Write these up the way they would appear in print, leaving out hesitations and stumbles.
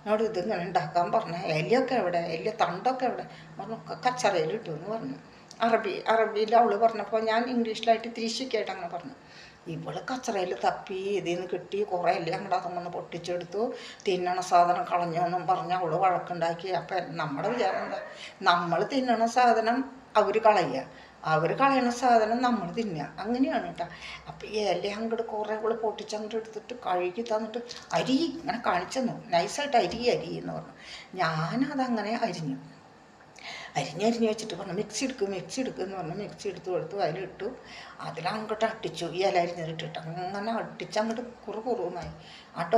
എന്നോട് ഇതിങ്ങനെ ഉണ്ടാക്കാൻ പറഞ്ഞ എലിയൊക്കെ എവിടെ, എലിയ തണ്ടൊക്കെ എവിടെ പറഞ്ഞു, കച്ചറയിൽ ഇട്ടു എന്ന് പറഞ്ഞു. അറബിയിൽ അവൾ പറഞ്ഞപ്പോൾ ഞാൻ ഇംഗ്ലീഷിലായിട്ട് തിരിച്ചിക്കായിട്ട് അങ്ങനെ പറഞ്ഞു. ഇവള് കച്ചറയിൽ തപ്പി ഇതിൽ നിന്ന് കിട്ടി കുറേ എല്ലാം അങ്ങോട്ട് അതൊന്ന് പൊട്ടിച്ചെടുത്തു. തിന്നണ സാധനം കളഞ്ഞു എന്നും പറഞ്ഞ് അവള് വഴക്കുണ്ടാക്കി. അപ്പം നമ്മുടെ വിചാരം എന്താ, നമ്മൾ തിന്നണ സാധനം അവർ കളയുക, അവർ കളയണ സാധനം നമ്മൾ തിന്നുക, അങ്ങനെയാണ് കേട്ടോ. അപ്പം ഈ ഇല അങ്ങോട്ട് കുറേ അവൾ പൊട്ടിച്ചങ്ങോട്ട് എടുത്തിട്ട് കഴുകി തന്നിട്ട് അരി ഇങ്ങനെ കാണിച്ചു തന്നു. നൈസായിട്ട് അരി എന്ന് പറഞ്ഞു. ഞാനതങ്ങനെ അരിഞ്ഞ് വെച്ചിട്ട് പറഞ്ഞു മിക്സി എടുക്കുക എന്ന് പറഞ്ഞു. മിക്സി എടുത്ത് കൊടുത്തു, അതിലിട്ടു, അതിലങ്ങോട്ട് അട്ടിച്ചു. ഈ ഇല അരിഞ്ഞിട്ടിട്ട് അങ്ങനെ അടിച്ചങ്ങോട്ട് കുറുകുറുന്നായി.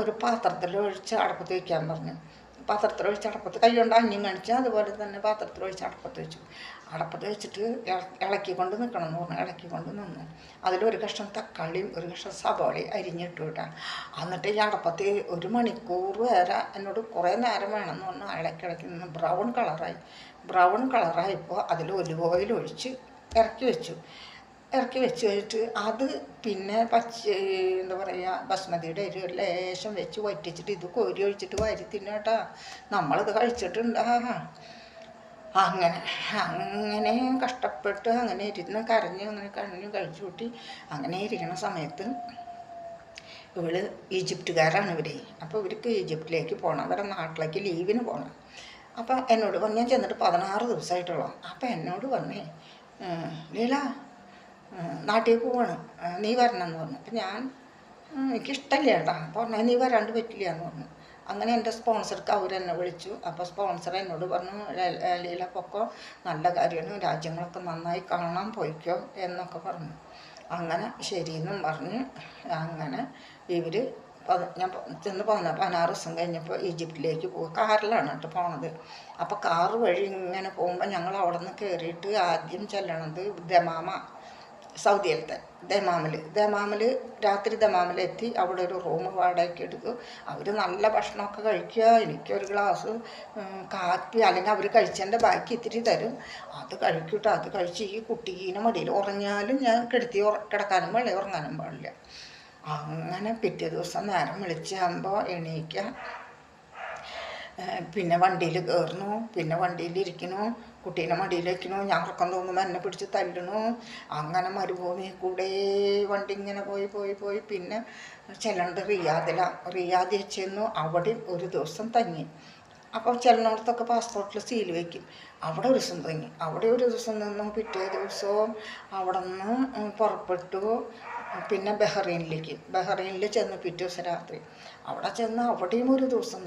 ഒരു പാത്രത്തിൽ ഒഴിച്ച് അടപ്പത്ത് വയ്ക്കാൻ പറഞ്ഞു. പാത്രത്തിൽ ഒഴിച്ച് അടപ്പത്ത് കൈ കൊണ്ട് അന്യം കാണിച്ചു. അതുപോലെ തന്നെ പാത്രത്തിൽ ഒഴിച്ച് അടപ്പത്ത് വെച്ചു. അടപ്പത്ത് വെച്ചിട്ട് ഇളക്കിക്കൊണ്ട് നിൽക്കണം എന്ന് പറഞ്ഞു. ഇളക്കിക്കൊണ്ട് നിന്നു. അതിലൊരു കഷ്ണം തക്കാളിയും ഒരു കഷ്ണം സവാളയും അരിഞ്ഞിട്ടു വിട്ടാൽ. എന്നിട്ട് ഈ അടപ്പത്ത് 1 മണിക്കൂർ വരെ എന്നോട് കുറേ നേരം വേണമെന്ന് പറഞ്ഞു. ഇളക്കി നിന്ന് ബ്രൗൺ കളറായപ്പോൾ അതിൽ ഒലിവ് ഓയിൽ ഒഴിച്ച് ഇറക്കി വെച്ച് കഴിഞ്ഞിട്ട് അത് പിന്നെ എന്താ പറയുക, ബസ്മതിയുടെ അരി ഒരു ലേശം വെച്ച് വറ്റിച്ചിട്ട് ഇത് കോരി ഒഴിച്ചിട്ട് വാരി തിന്നേട്ടാ. നമ്മളിത് കഴിച്ചിട്ടുണ്ട്. അങ്ങനെ കഷ്ടപ്പെട്ട് അങ്ങനെ ഇരുന്ന് കരഞ്ഞ് കഴിച്ചു കൂട്ടി. അങ്ങനെ ഇരിക്കണ സമയത്ത് ഇവള് ഈജിപ്തുകാരാണ് ഇവരെ. അപ്പോൾ ഇവർക്ക് ഈജിപ്തിലേക്ക് പോകണം, അവരുടെ നാട്ടിലേക്ക് ലീവിന് പോകണം. അപ്പം എന്നോട് പറഞ്ഞു, ഞാൻ ചെന്നിട്ട് 16 ദിവസമായിട്ടുള്ളൂ. അപ്പം എന്നോട് പറഞ്ഞേ, ലീല നാട്ടിൽ പോവാണ്, നീ വരണം എന്ന് പറഞ്ഞു. അപ്പം ഞാൻ എനിക്കിഷ്ടമില്ല കേട്ടോ. അപ്പോൾ പറഞ്ഞാൽ നീ വരാണ്ട് പറ്റില്ല എന്ന് പറഞ്ഞു. അങ്ങനെ എൻ്റെ സ്പോൺസർക്ക് അവരെന്നെ വിളിച്ചു. അപ്പോൾ സ്പോൺസർ എന്നോട് പറഞ്ഞു, ലീല പൊക്കോ, നല്ല കാര്യമാണ്, രാജ്യങ്ങളൊക്കെ നന്നായി കാണാൻ പോയിക്കോ എന്നൊക്കെ പറഞ്ഞു. അങ്ങനെ ശരിയെന്നും പറഞ്ഞ് അങ്ങനെ ഇവർ ഞാൻ ചെന്ന് 16 ദിവസം കഴിഞ്ഞപ്പോൾ ഈജിപ്തിലേക്ക് പോകും. കാറിലാണ് കേട്ടോ പോണത്. അപ്പോൾ കാറ് വഴി ഇങ്ങനെ പോകുമ്പോൾ ഞങ്ങൾ അവിടെ നിന്ന് കയറിയിട്ട് ആദ്യം ചെല്ലണത് സൗദിയിലത്തെ ദമാമിൽ രാത്രി ദമാമിലെത്തി. അവിടെ ഒരു റൂം വാടകയ്ക്ക് എടുത്തു. അവർ നല്ല ഭക്ഷണമൊക്കെ കഴിക്കുക. എനിക്കൊരു ഗ്ലാസ് കാപ്പി അല്ലെങ്കിൽ അവർ കഴിച്ചതിൻ്റെ ബാക്കി ഇത്തിരി തരും. അത് കഴിക്കട്ടോ. അത് കഴിച്ച് ഈ കുട്ടീനെ മടിയിൽ ഉറങ്ങിയാലും ഞാൻ കിടക്കാനും പാടില്ല, ഉറങ്ങാനും പാടില്ല. അങ്ങനെ പിറ്റേ ദിവസം നേരം വിളിച്ചാകുമ്പോൾ എണീക്കുക, പിന്നെ വണ്ടിയിൽ കയറണു, പിന്നെ വണ്ടിയിലിരിക്കണു, കുട്ടീനെ മടിയിൽ വയ്ക്കണു. ഞാൻ ഉറക്കം തോന്നുമ്പോൾ എന്നെ പിടിച്ച് തല്ലണു. അങ്ങനെ മരുഭൂമി കൂടെ വണ്ടി ഇങ്ങനെ പോയി പിന്നെ ചെല്ലണത് റിയാദിൽ ചെന്നു. അവിടെ ഒരു ദിവസം തങ്ങി. അപ്പോൾ ചെല്ലുന്നിടത്തൊക്കെ പാസ്പോർട്ടിൽ സീൽ വയ്ക്കും. അവിടെ ഒരു ദിവസം തങ്ങി. അവിടെ ഒരു ദിവസം നിന്നു. പിറ്റേ ദിവസവും അവിടെ നിന്ന് പുറപ്പെട്ടു. പിന്നെ ബഹ്റൈനിൽ ചെന്ന് പിറ്റേ ദിവസം രാത്രി അവിടെ ചെന്ന് അവിടെയും ഒരു ദിവസം